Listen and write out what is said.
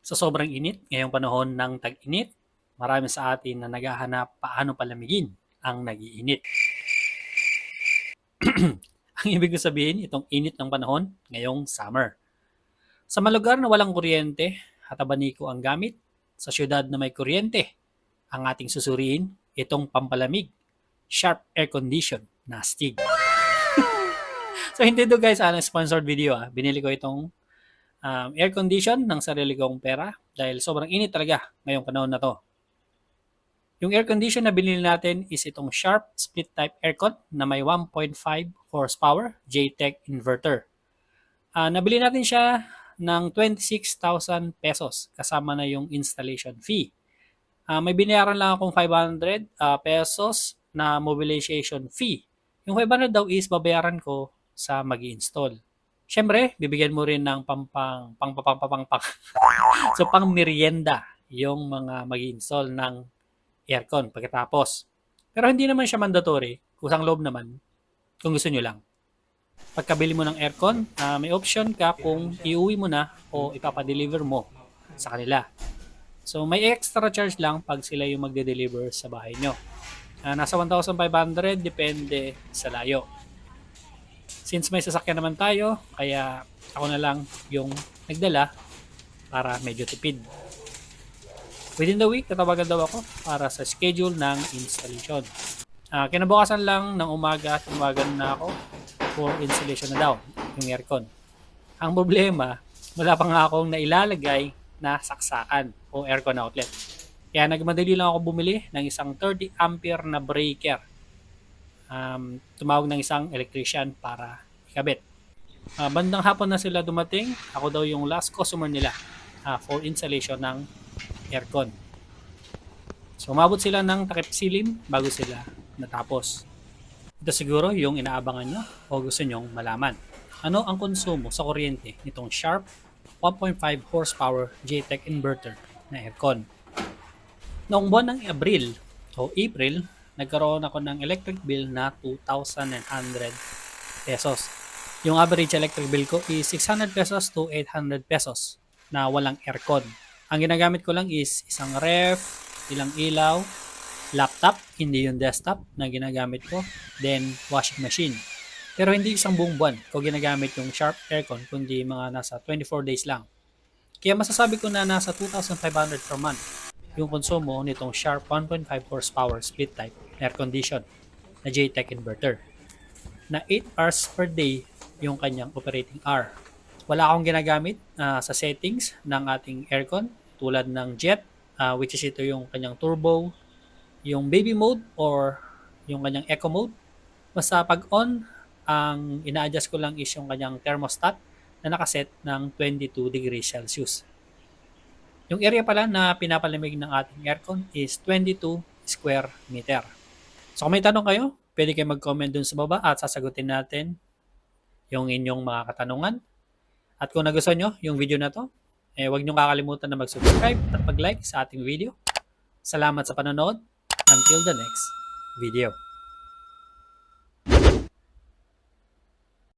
Sa sobrang init ngayong panahon ng tag-init, marami sa atin na naghahanap paano palamigin ang nag-iinit. Ang ibig ko sabihin, itong init ng panahon ngayong summer. Sa mga lugar na walang kuryente, hatabaniko ang gamit. Sa syudad na may kuryente, ang ating susuriin, itong pampalamig, sharp air condition na Astig. So hindi to guys, sponsored video. Binili ko itong air condition ng sarili kong pera dahil sobrang init talaga ngayong panahon na to. Yung air condition na binili natin is itong Sharp split type aircon na may 1.5 horsepower JTEC inverter. Nabili natin siya ng 26,000 pesos kasama na yung installation fee. May binayaran lang akong 500 pesos na mobilization fee. Yung 500 daw is babayaran ko sa mag-i-install. Siyempre, bibigyan mo rin ng so pang merienda yung mga mag-i-install ng aircon pagkatapos. Pero hindi naman siya mandatory, kusang loob naman kung gusto nyo lang. Pagkabili mo ng aircon, may option ka kung iuwi mo na o ipapadeliver mo sa kanila. So may extra charge lang pag sila yung magde-deliver sa bahay nyo. Nasa 1,500 depende sa layo. Since may sasakyan naman tayo, kaya ako na lang yung nagdala para medyo tipid. Within the week, tatawagan daw ako para sa schedule ng installation. Kinabukasan lang ng umaga, tinawagan na ako for installation na daw yung aircon. Ang problema, wala pa nga akong nailalagay na saksakan o aircon outlet. Kaya nagmadali lang ako bumili ng isang 30 ampere na breaker. Tumawag ng isang electrician para ikabit. Bandang hapon na sila dumating. Ako daw yung last customer nila for installation ng aircon. So umabot sila ng takip silim bago sila natapos. Ito siguro yung inaabangan nyo o gusto nyong malaman. Ano ang konsumo sa kuryente nitong Sharp 1.5 horsepower JTEC inverter na aircon? Noong buwan ng April, nagkaroon ako ng electric bill na 2,900 pesos. Yung average electric bill ko is 600 pesos to 800 pesos na walang aircon. Ang ginagamit ko lang is isang ref, ilang ilaw, laptop, hindi yung desktop na ginagamit ko, then washing machine. Pero hindi isang buong buwan ko ginagamit yung Sharp aircon, kundi mga nasa 24 days lang. Kaya masasabi ko na nasa 2,500 per month yung konsumo nitong Sharp 1.5 horsepower split type air condition na JTEC inverter. Na 8 hours per day yung kanyang operating hour. Wala akong ginagamit sa settings ng ating aircon tulad ng jet, which is ito yung kanyang turbo, yung baby mode or yung kanyang eco mode. Basta pag on, ang ina-adjust ko lang is yung kanyang thermostat na nakaset ng 22 degrees Celsius. Yung area pala na pinapalamig ng ating aircon is 22 square meter. So kung may tanong kayo, pwede kayo mag-comment dun sa baba at sasagutin natin yung inyong mga katanungan. At kung nagustuhan nyo yung video na to, huwag nyo kakalimutan na mag-subscribe at mag-like sa ating video. Salamat sa panonood. Until the next video.